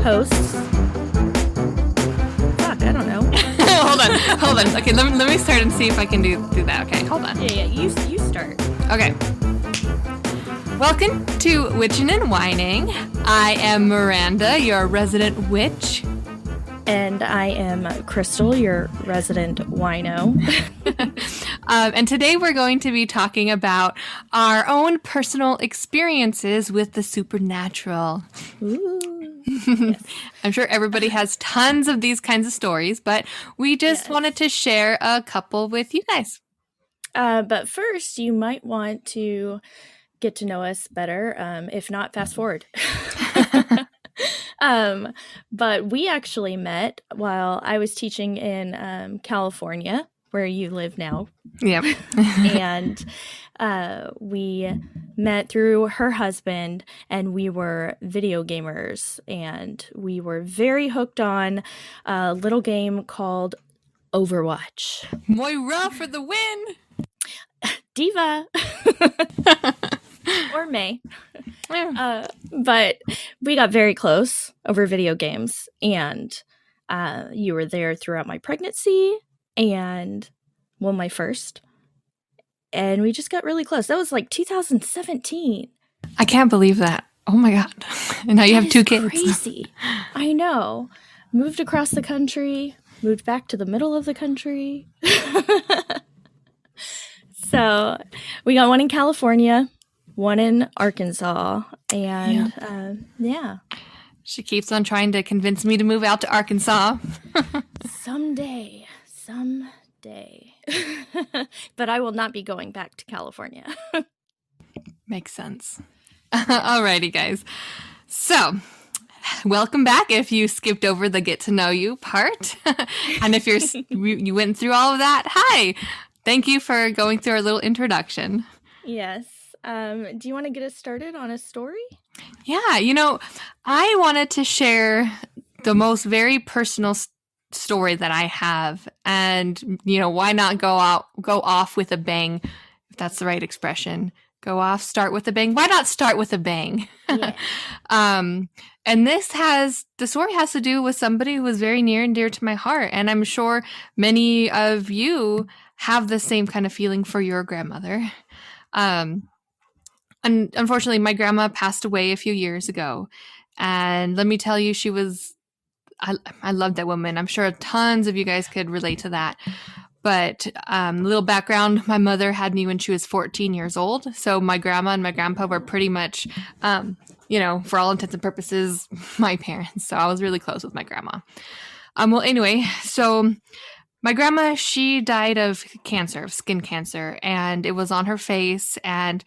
hosts. Fuck, I don't know. Hold on. Okay, let me start and see if I can do that. Okay, hold on. Yeah, you start. Okay. Welcome to Witching and Whining. I am Miranda, your resident witch. And I am Crystal, your resident wino. And today we're going to be talking about our own personal experiences with the supernatural. Ooh. Yes. I'm sure everybody has tons of these kinds of stories, but we just wanted to share a couple with you guys. But first, you might want to get to know us better. If not, fast forward. But we actually met while I was teaching in California, where you live now. Yep. And we met through her husband, and we were video gamers, and we were very hooked on a little game called Overwatch. Moira for the win! Diva! Or May. But we got very close over video games, and you were there throughout my pregnancy and, well, my first. And we just got really close. That was like 2017. I can't believe that. Oh my God. And now you have two kids. Crazy. I know. Moved across the country, moved back to the middle of the country. So we got one in California, one in Arkansas, and yeah. She keeps on trying to convince me to move out to Arkansas. Someday. But I will not be going back to California. Makes sense. Alrighty, guys. So, welcome back if you skipped over the get to know you part. And if you went through all of that, hi. Thank you for going through our little introduction. Yes. Do you want to get us started on a story? Yeah, I wanted to share the most very personal story that I have, and why not go off with a bang, if that's the right expression. Start with a bang. Why not start with a bang? Yeah. And the story has to do with somebody who was very near and dear to my heart, and I'm sure many of you have the same kind of feeling for your grandmother. And unfortunately, my grandma passed away a few years ago, and let me tell you, I love that woman. I'm sure tons of you guys could relate to that. But a little background, my mother had me when she was 14 years old. So my grandma and my grandpa were pretty much, for all intents and purposes, my parents. So I was really close with my grandma. Well, anyway, so my grandma, she died of cancer, of skin cancer, and it was on her face. And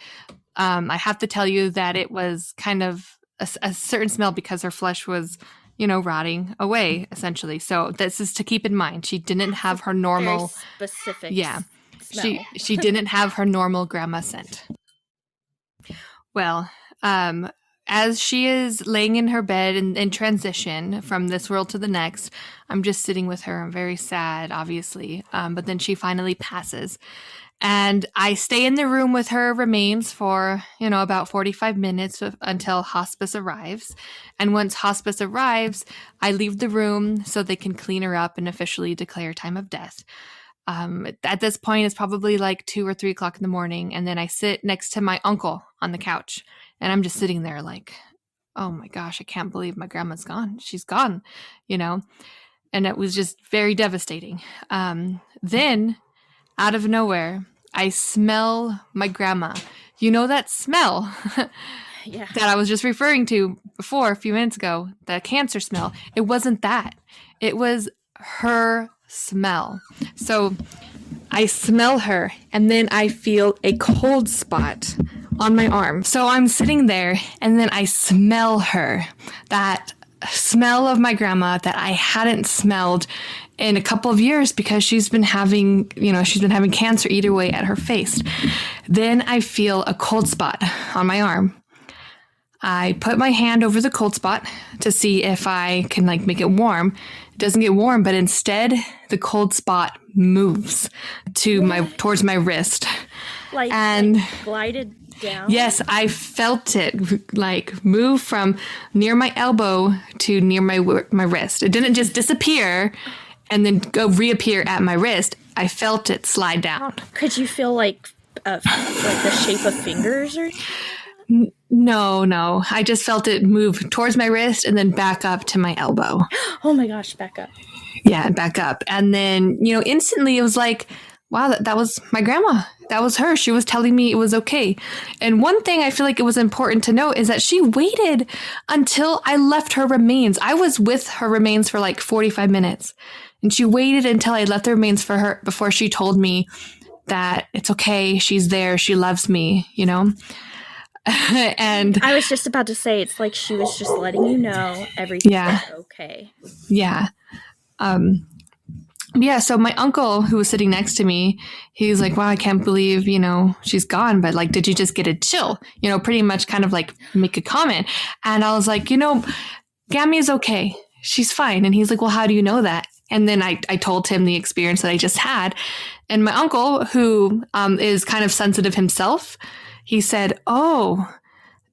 I have to tell you that it was kind of a certain smell because her flesh was rotting away, essentially. So this is to keep in mind. She didn't have her normal... Very specific smell. She didn't have her normal grandma scent. Well, as she is laying in her bed in transition from this world to the next, I'm just sitting with her. I'm very sad, obviously. But then she finally passes. And I stay in the room with her remains for, about 45 minutes until hospice arrives. And once hospice arrives, I leave the room so they can clean her up and officially declare time of death. At this point, it's probably like 2 or 3 o'clock in the morning. And then I sit next to my uncle on the couch. And I'm just sitting there like, oh my gosh, I can't believe my grandma's gone. She's gone, And it was just very devastating. Then, out of nowhere, I smell my grandma. You know that smell Yeah. that I was just referring to before a few minutes ago, the cancer smell. It wasn't that. It was her smell. So I smell her, and then I feel a cold spot on my arm. So I'm sitting there, and then I smell her. That smell of my grandma that I hadn't smelled in a couple of years because she's been having cancer eat away at her face. Then I feel a cold spot on my arm. I put my hand over the cold spot to see if I can like make it warm. It doesn't get warm, but instead the cold spot moves towards my wrist. Like glided down? Yes, I felt it like move from near my elbow to near my wrist. It didn't just disappear and then go reappear at my wrist. I felt it slide down. Could you feel like the shape of fingers or something? No. I just felt it move towards my wrist and then back up to my elbow. Oh my gosh, back up. Yeah, back up. And then, instantly it was like, wow, that was my grandma. That was her. She was telling me it was okay. And one thing I feel like it was important to note is that she waited until I left her remains. I was with her remains for like 45 minutes. And she waited until I left the remains for her before she told me that it's okay. She's there. She loves me, And I was just about to say, it's like she was just letting you know everything's okay. Yeah. So my uncle, who was sitting next to me, he's like, wow, I can't believe, she's gone. But like, did you just get a chill? Pretty much kind of like make a comment. And I was like, Gammy is okay. She's fine. And he's like, well, how do you know that? And then I told him the experience that I just had. And my uncle, who is kind of sensitive himself, he said, oh,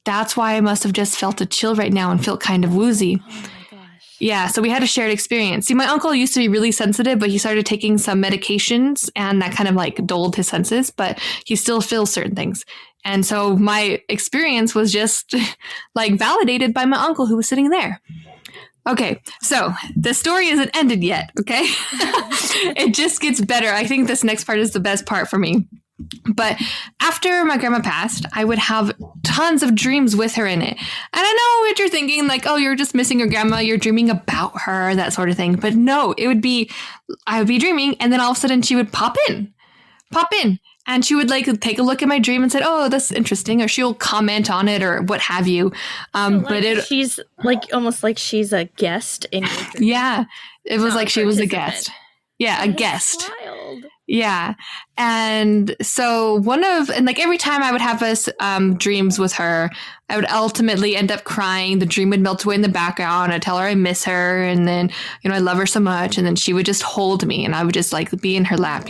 that's why I must have just felt a chill right now and felt kind of woozy. Oh my gosh. Yeah, so we had a shared experience. See, my uncle used to be really sensitive, but he started taking some medications and that kind of like dulled his senses, but he still feels certain things. And so my experience was just like validated by my uncle who was sitting there. Okay, so the story isn't ended yet, okay? It just gets better. I think this next part is the best part for me. But after my grandma passed, I would have tons of dreams with her in it. And I know what you're thinking, like, oh, you're just missing your grandma. You're dreaming about her, that sort of thing. But no, I would be dreaming. And then all of a sudden she would pop in. And she would like take a look at my dream and said, oh, that's interesting. Or she'll comment on it or what have you. She's like almost like she's a guest in your dream. Yeah, it was like she was a guest. Yeah, a guest. Wild. Yeah. And so every time I would have us dreams with her, I would ultimately end up crying. The dream would melt away in the background. I'd tell her I miss her. And then, I love her so much. And then she would just hold me and I would just like be in her lap,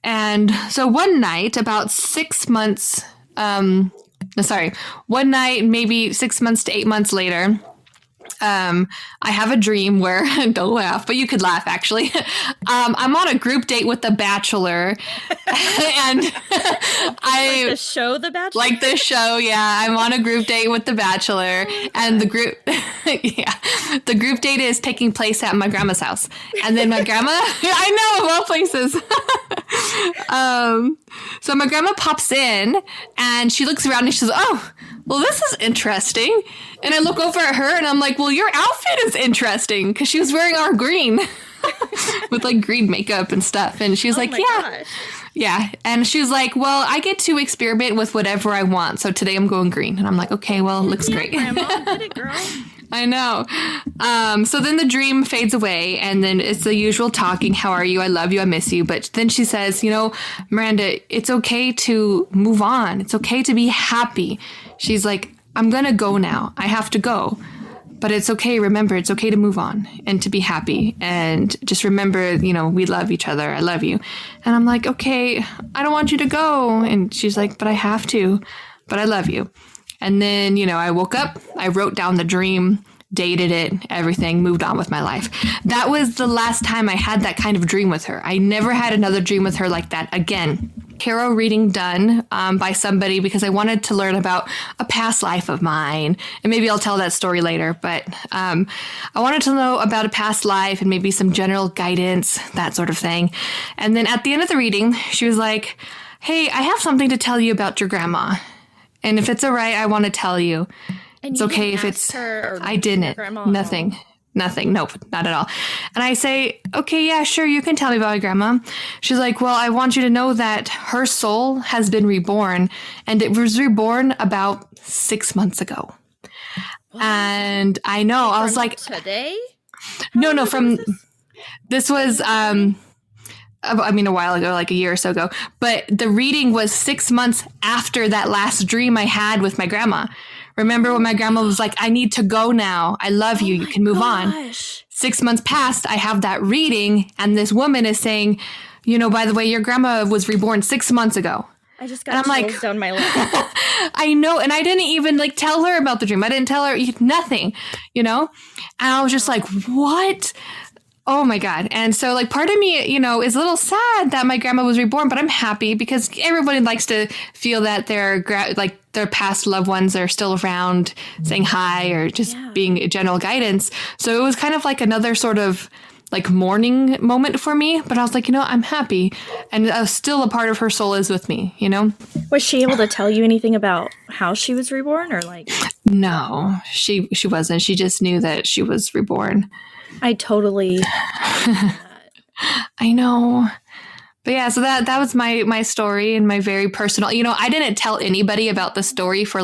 And so one night, about 6 months, one night, maybe 6 months to 8 months later, I have a dream where, don't laugh, but you could laugh actually. I'm on a group date with The Bachelor and like the show The Bachelor? Like the show, yeah. I'm on a group date with The Bachelor and the group date is taking place at my grandma's house. And then my grandma, I know, of all places. So my grandma pops in and she looks around and she says, oh, well, this is interesting. And I look over at her and I'm like, well, your outfit is interesting because she was wearing our green with like green makeup and stuff. And she was like, yeah. Yeah. And she was like, well, I get to experiment with whatever I want. So today I'm going green. And I'm like, okay, well, it looks great. Grandma, get it, girl. I know. So then the dream fades away and then it's the usual talking. How are you? I love you. I miss you. But then she says, Miranda, it's okay to move on. It's okay to be happy. She's like, I'm going to go now. I have to go. But it's okay. Remember, it's okay to move on and to be happy. And just remember, we love each other. I love you. And I'm like, okay, I don't want you to go. And she's like, but I have to. But I love you. And then, I woke up, I wrote down the dream, dated it, everything, moved on with my life. That was the last time I had that kind of dream with her. I never had another dream with her like that again. Tarot reading done by somebody because I wanted to learn about a past life of mine. And maybe I'll tell that story later. But I wanted to know about a past life and maybe some general guidance, that sort of thing. And then at the end of the reading, she was like, hey, I have something to tell you about your grandma. And if it's all right, I want to tell you. And it's you okay didn't if ask it's... her or I didn't. Nothing. Nope, not at all. And I say, okay, yeah, sure, you can tell me about my grandma. She's like, well, I want you to know that her soul has been reborn. And it was reborn about 6 months ago. What? And I know, I was like... Today? No, from... This was... a while ago, like a year or so ago. But the reading was 6 months after that last dream I had with my grandma. Remember when my grandma was like, I need to go now. I love you. You can move on. 6 months passed. I have that reading. And this woman is saying, by the way, your grandma was reborn 6 months ago. I just got chills down my leg. I know. And I didn't even tell her about the dream. I didn't tell her nothing, And I was just like, what? Oh my God. And so part of me, is a little sad that my grandma was reborn, but I'm happy because everybody likes to feel that their past loved ones are still around saying hi or just being general guidance. So it was kind of another sort of mourning moment for me. But I was like, I'm happy. And still a part of her soul is with me, Was she able to tell you anything about how she was reborn or No, she wasn't. She just knew that she was reborn. I totally I know. But yeah, so that was my story and my very personal, I didn't tell anybody about the story for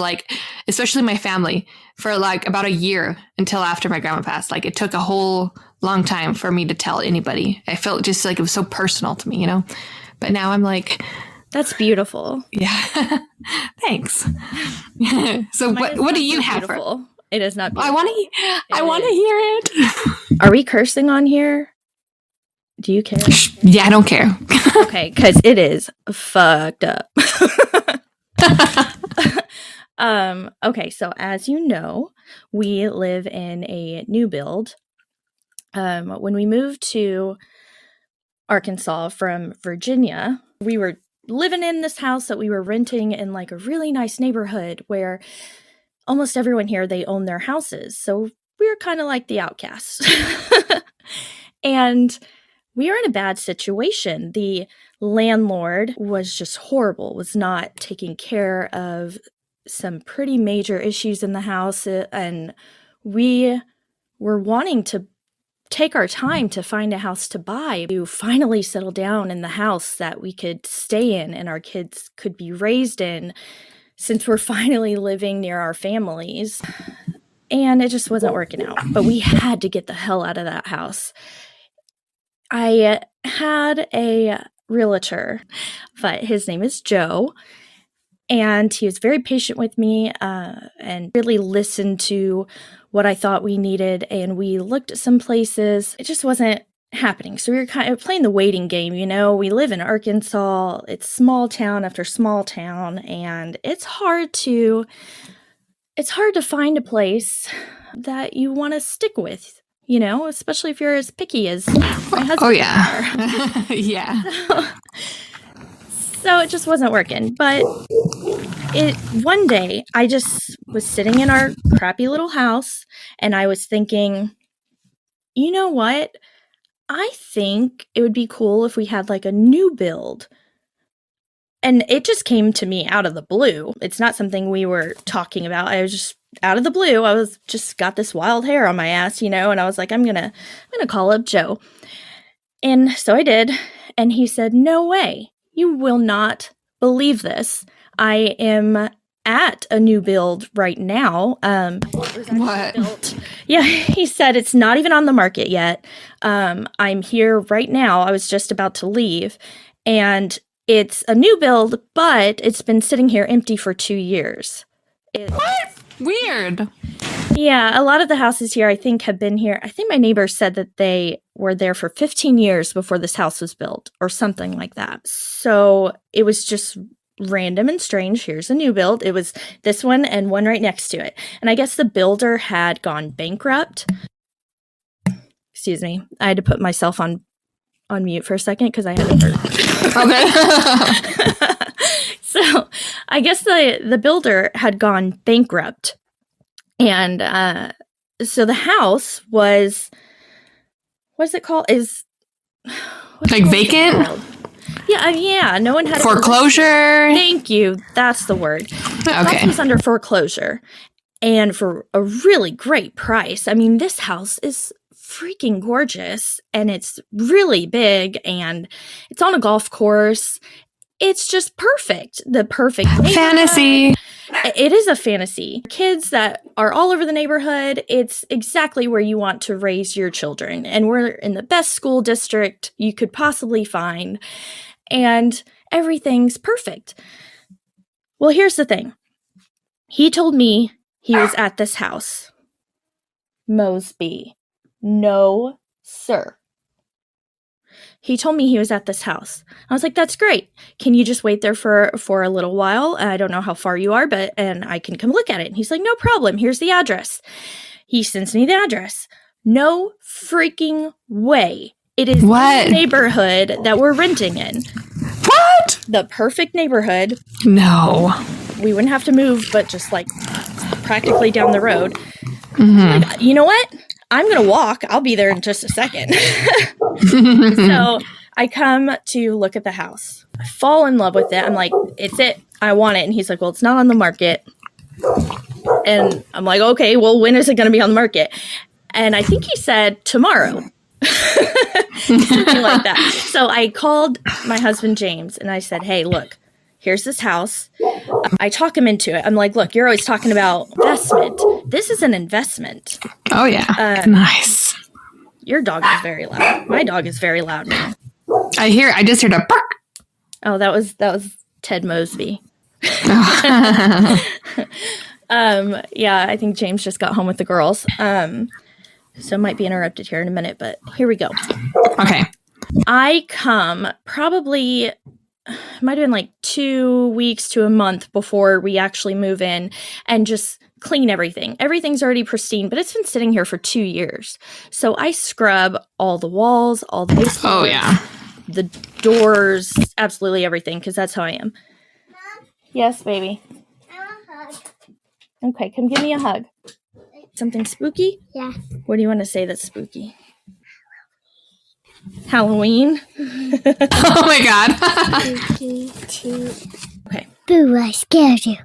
especially my family for about a year until after my grandma passed. It took a whole long time for me to tell anybody. I felt just it was so personal to me, But now I'm that's beautiful. Yeah. Thanks. So what do you have for? It is not beautiful. I want to hear it. Are we cursing on here? Do you care? Yeah, I don't care. Okay, because it is fucked up. Okay, so as you know, we live in a new build. When we moved to Arkansas from Virginia, we were living in this house that we were renting in a really nice neighborhood where almost everyone here, they own their houses. So we were kind of like the outcasts. And we were in a bad situation. The landlord was just horrible, was not taking care of some pretty major issues in the house. And we were wanting to take our time to find a house to buy, to finally settle down in the house that we could stay in and our kids could be raised in, since we're finally living near our families. And it just wasn't working out. But we had to get the hell out of that house. I had a realtor, but his name is Joe. And he was very patient with me and really listened to what I thought we needed. And we looked at some places. It just wasn't happening. So we were kind of playing the waiting game, We live in Arkansas. It's small town after small town, and it's hard to find a place that you want to stick with, especially if you're as picky as my husband. Oh yeah. Yeah. So it just wasn't working. But one day I just was sitting in our crappy little house and I was thinking, you know what? I think it would be cool if we had a new build. And it just came to me out of the blue. It's not something we were talking about. I was just out of the blue. I was just got this wild hair on my ass, and I was like, I'm gonna call up Joe. And so I did. And he said, no way. You will not believe this. I am at a new build right now. What? Yeah, he said it's not even on the market yet. I'm here right now. I was just about to leave. And it's a new build, but it's been sitting here empty for 2 years. What? Weird. Yeah, a lot of the houses here, I think, have been here. I think my neighbor said that they were there for 15 years before this house was built or something like that. So it was just random and strange. Here's a new build. It was this one and one right next to it. And I guess the builder had gone bankrupt. Excuse me. I had to put myself on mute for a second because I hadn't heard. Okay. So I guess the builder had gone bankrupt. And so the house was, what's it called? Vacant? Yeah. No one had foreclosure. Thank you. That's the word. The Okay. house was under foreclosure, and for a really great price. I mean, this house is freaking gorgeous, and it's really big, and it's on a golf course. It's just perfect. The perfect fantasy. It is a fantasy. Kids that are all over the neighborhood, it's exactly where you want to raise your children. And we're in the best school district you could possibly find. And everything's perfect. Well, here's the thing. He told me he was at this house. Mosby. No, sir. He told me he was at this house. I was like, that's great. Can you just wait there for a little while? I don't know how far you are, and I can come look at it. And he's like, no problem. Here's the address. He sends me the address. No freaking way. It is the neighborhood that we're renting in. What? The perfect neighborhood. No. We wouldn't have to move, but just like practically down the road. Mm-hmm. Like, you know what? I'm going to walk. I'll be there in just a second. So I come to look at the house. I fall in love with it. I'm like, it's it. I want it. And he's like, well, it's not on the market. And I'm like, okay, well, when is it going to be on the market? And I think he said tomorrow. Something like that. So I called my husband, James, and I said, hey, look, here's this house. I talk him into it. I'm like, look, you're always talking about investment. This is an investment. Oh, yeah. Nice. Your dog is very loud. My dog is very loud now. I just heard a bark. Oh, that was Ted Mosby. Yeah, I think James just got home with the girls. So might be interrupted here in a minute, but here we go. Okay. I come probably, it might have been like 2 weeks to a month before we actually move in and just clean everything. Everything's already pristine, but it's been sitting here for 2 years. So I scrub all the walls, all the basements, oh yeah, the doors, absolutely everything, because that's how I am. Mom? Yes, baby. I want a hug. Okay, come give me a hug. Something spooky? Yeah. What do you want to say that's spooky? Halloween? Oh my god. Okay. Boo, I scared you.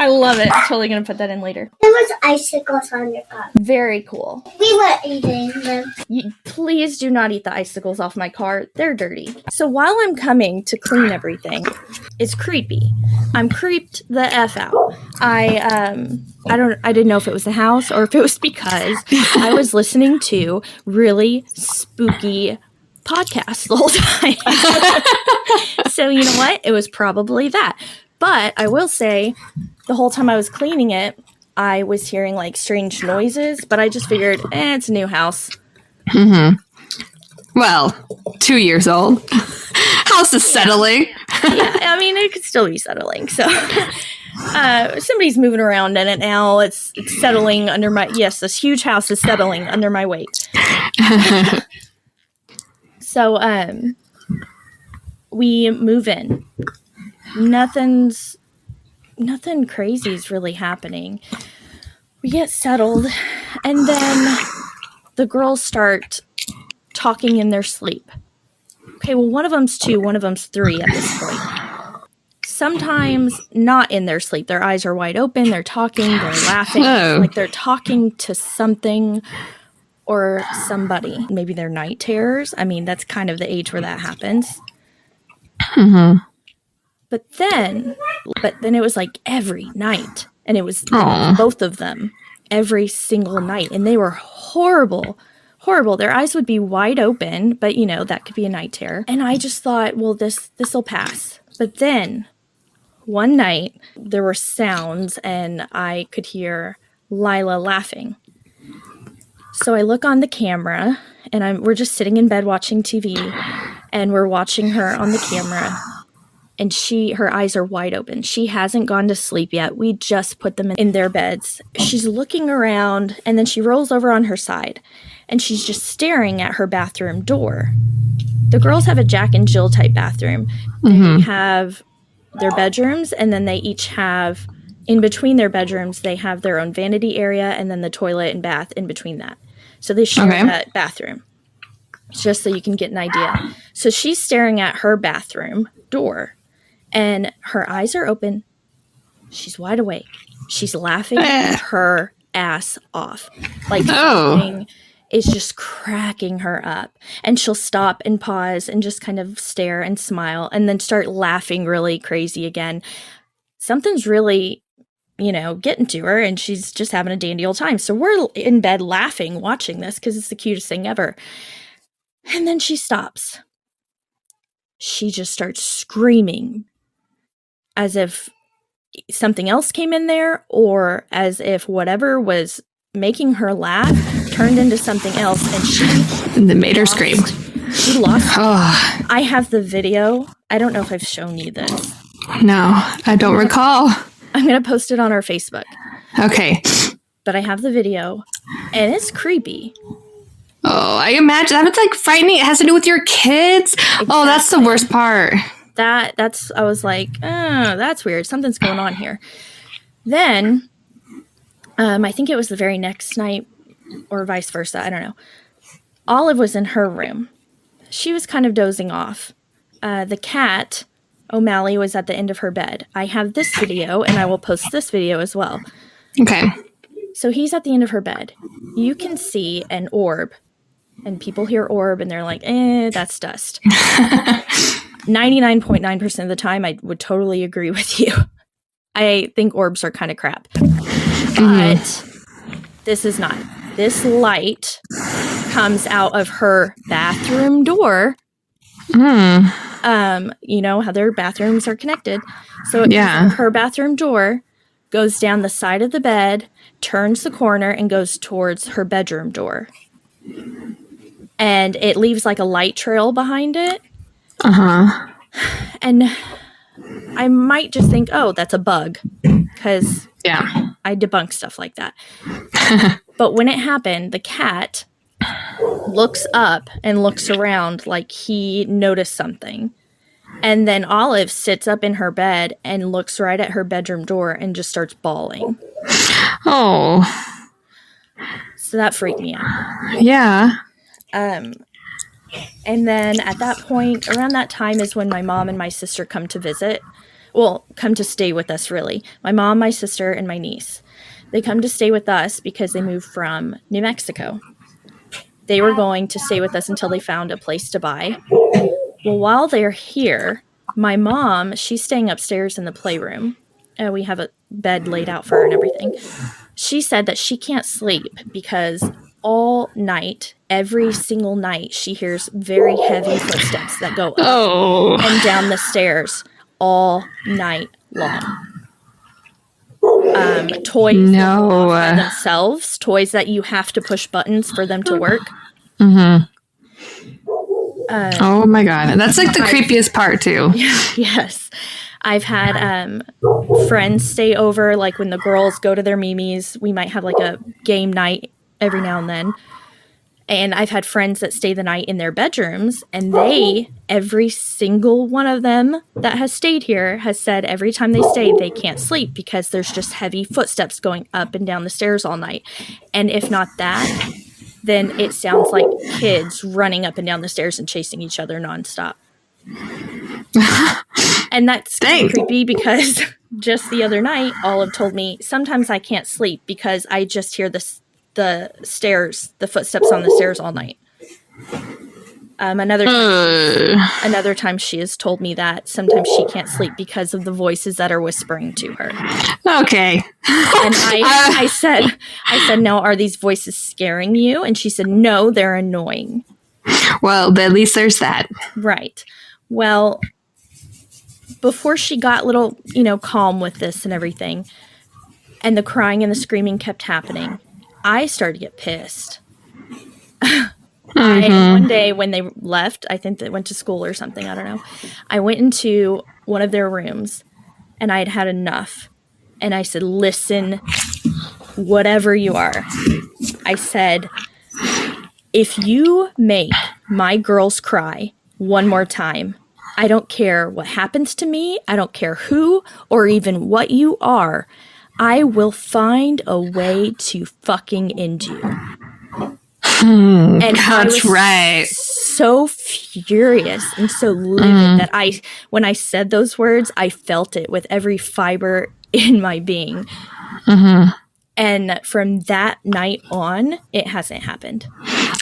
I love it. I'm totally going to put that in later. There was icicles on your car. Very cool. We were eating them. Please do not eat the icicles off my car. They're dirty. So while I'm coming to clean everything, it's creepy. I'm creeped the F out. I didn't know if it was the house or if it was because I was listening to really spooky podcasts the whole time. So you know what? It was probably that. But I will say, the whole time I was cleaning it, I was hearing like strange noises, but I just figured, it's a new house. Mm-hmm. Well, 2 years old. House is settling. Yeah, I mean, it could still be settling. So somebody's moving around in it now. It's settling under my, yes, this huge house is settling under my weight. So we move in. Nothing crazy is really happening. We get settled, and then the girls start talking in their sleep. Okay, well, one of them's 2, one of them's 3 at this point. Sometimes not in their sleep. Their eyes are wide open. They're talking. They're laughing. Oh. Like they're talking to something or somebody. Maybe they're night terrors. I mean, that's kind of the age where that happens. Mm-hmm. But then it was like every night. And it was both of them every single night. And they were horrible. Horrible. Their eyes would be wide open, but you know, that could be a night terror. And I just thought, well, this'll pass. But then one night there were sounds and I could hear Lila laughing. So I look on the camera and we're just sitting in bed watching TV and we're watching her on the camera. And her eyes are wide open. She hasn't gone to sleep yet. We just put them in their beds. She's looking around, and then she rolls over on her side, and she's just staring at her bathroom door. The girls have a Jack and Jill type bathroom. They have their bedrooms, and then they each have, in between their bedrooms, they have their own vanity area, and then the toilet and bath in between that. So they share that bathroom, just so you can get an idea. So she's staring at her bathroom door. And her eyes are open. She's wide awake. She's laughing her ass off. Like something is just cracking her up. And she'll stop and pause and just kind of stare and smile and then start laughing really crazy again. Something's really, getting to her and she's just having a dandy old time. So we're in bed laughing, watching this because it's the cutest thing ever. And then she stops. She just starts screaming. As if something else came in there, or as if whatever was making her laugh turned into something else, and that made her scream. She lost. Oh. I have the video. I don't know if I've shown you this. No, I don't recall. I'm going to post it on our Facebook. Okay. But I have the video, and it's creepy. Oh, I imagine that was like frightening. It has to do with your kids. Exactly. Oh, that's the worst part. That's I was like, oh, that's weird. Something's going on here. Then, I think it was the very next night, or vice versa. I don't know. Olive was in her room. She was kind of dozing off. The cat, O'Malley, was at the end of her bed. I have this video, and I will post this video as well. Okay. So he's at the end of her bed. You can see an orb, and people hear orb, and they're like, that's dust. 99.9% of the time, I would totally agree with you. I think orbs are kind of crap. But this is not. This light comes out of her bathroom door. You know how their bathrooms are connected. So her bathroom door goes down the side of the bed, turns the corner, and goes towards her bedroom door. And it leaves like a light trail behind it. And I might just think, oh, that's a bug. Because I debunk stuff like that. But when it happened, the cat looks up and looks around like he noticed something. And then Olive sits up in her bed and looks right at her bedroom door and just starts bawling. Oh. So that freaked me out. Yeah. And then at that point, around that time is when my mom and my sister come to visit. Well, come to stay with us, really. My mom, my sister, and my niece. They come to stay with us because they moved from New Mexico. They were going to stay with us until they found a place to buy. Well, while they're here, my mom, she's staying upstairs in the playroom. We have a bed laid out for her and everything. She said that she can't sleep because all night, every single night, she hears very heavy footsteps that go up and down the stairs all night long. Toys that go off by themselves, toys that you have to push buttons for them to work. Oh my God. That's like the creepiest part too. Yes. I've had friends stay over, like when the girls go to their Mimis, we might have like a game night every now and then. And I've had friends that stay the night in their bedrooms, and every single one of them that has stayed here has said every time they stay, they can't sleep because there's just heavy footsteps going up and down the stairs all night. And if not that, then it sounds like kids running up and down the stairs and chasing each other nonstop. And that's creepy because just the other night, Olive told me, sometimes I can't sleep because I just hear the footsteps on the stairs all night. Another time she has told me that sometimes she can't sleep because of the voices that are whispering to her. Okay. And I said, no, are these voices scaring you? And she said, no, they're annoying. Well, at least there's that. Right. Well, before she got a little, calm with this and everything, and the crying and the screaming kept happening, I started to get pissed. One day when they left, I think they went to school or something, I don't know. I went into one of their rooms, and I had had enough. And I said, listen, whatever you are. I said, if you make my girls cry one more time, I don't care what happens to me. I don't care who or even what you are. I will find a way to fucking end you. And that's right. So furious and so livid that when I said those words, I felt it with every fiber in my being. And from that night on, it hasn't happened.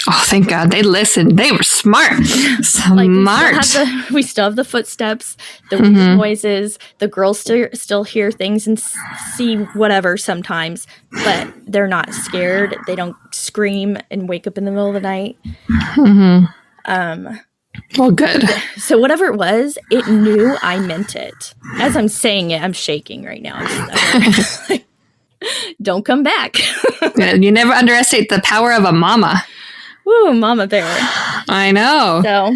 Oh, thank God. They listened. They were smart. Smart. We still have the footsteps, the weird noises. The girls still hear things and see whatever sometimes, but they're not scared. They don't scream and wake up in the middle of the night. Well, good. So whatever it was, it knew I meant it. As I'm saying it, I'm shaking right now. Don't come back. You never underestimate the power of a mama. Woo, mama bear. I know.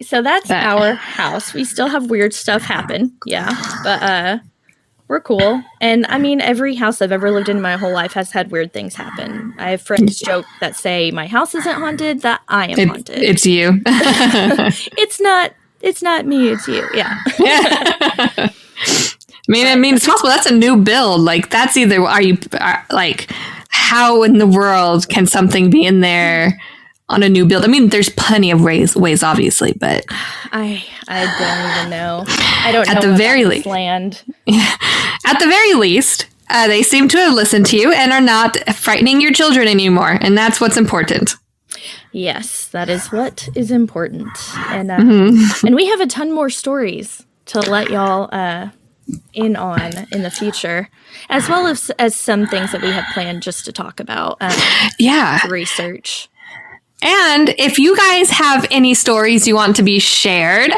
So that's our house. We still have weird stuff happen. Yeah. But we're cool. And I mean, every house I've ever lived in my whole life has had weird things happen. I have friends joke that say my house isn't haunted, that I am haunted. It's you. It's not me, it's you. Yeah. I mean, it's possible. That's a new build. Like, that's either, how in the world can something be in there on a new build? I mean, there's plenty of ways, obviously, but I don't even know. I don't know. At the very least, land. At the very least, they seem to have listened to you and are not frightening your children anymore, and that's what's important. Yes, that is what is important, and and we have a ton more stories to let y'all in on in the future, as well as some things that we have planned just to talk about. Research. And if you guys have any stories you want to be shared,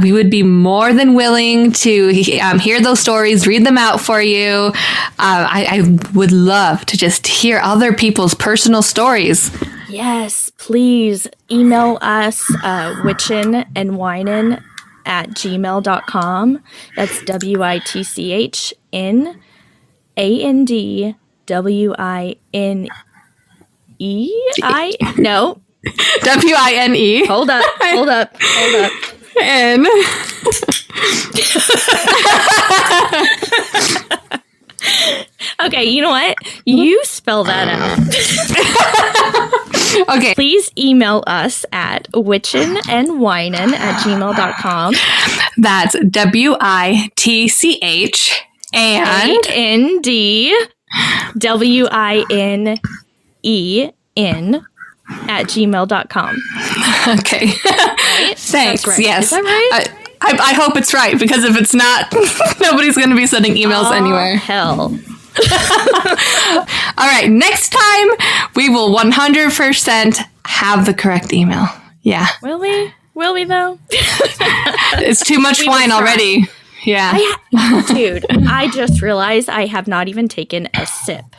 we would be more than willing to hear those stories, read them out for you. I would love to just hear other people's personal stories. Yes, please email us witchinandwinen@gmail.com. That's WITCHNANDWINE. No. WINE. Hold up. And okay, you know what? You spell that out. Okay. Please email us at witchinandwinen@gmail.com. That's WITCH and ANDWINEN@gmail.com. Okay. Right? Thanks. Right. Yes. Is that right? I hope it's right, because if it's not, nobody's going to be sending emails anywhere. Hell. All right. Next time, we will 100% have the correct email. Yeah. Will we? Will we, though? It's too much wine already. Yeah. Dude, I just realized I have not even taken a sip.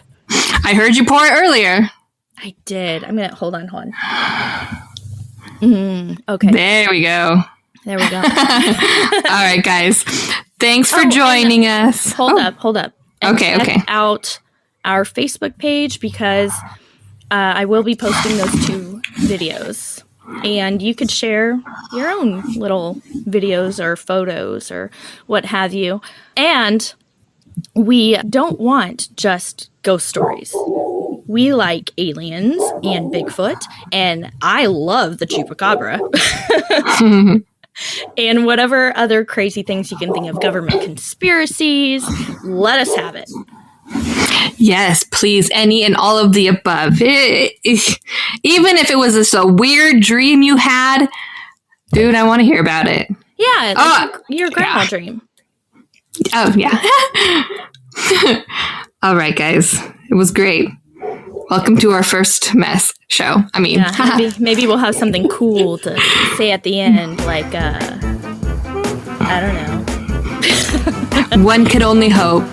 I heard you pour it earlier. I did. I'm going to... Hold on. Okay. There we go. All right, guys. Thanks for joining us. Hold up. And okay. check out our Facebook page, because I will be posting those 2 videos. And you could share your own little videos or photos or what have you. And we don't want just ghost stories. We like aliens and Bigfoot, and I love the chupacabra. And whatever other crazy things you can think of, government conspiracies, let us have it. Yes, please. Any and all of the above. Even if it was just a weird dream you had, dude, I want to hear about it. Yeah, like your grandma dream. Oh, yeah. All right, guys. It was great. Welcome to our first mess show. I mean, maybe we'll have something cool to say at the end, like, I don't know. One could only hope.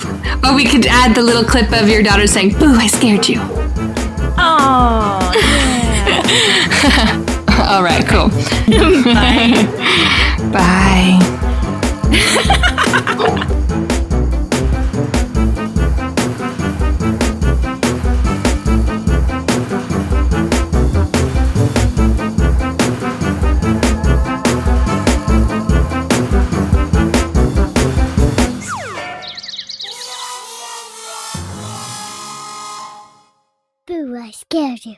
Or we could add the little clip of your daughter saying, "Boo, I scared you." Oh, yeah. All right, cool. Bye. Bye. Boo, I scared you.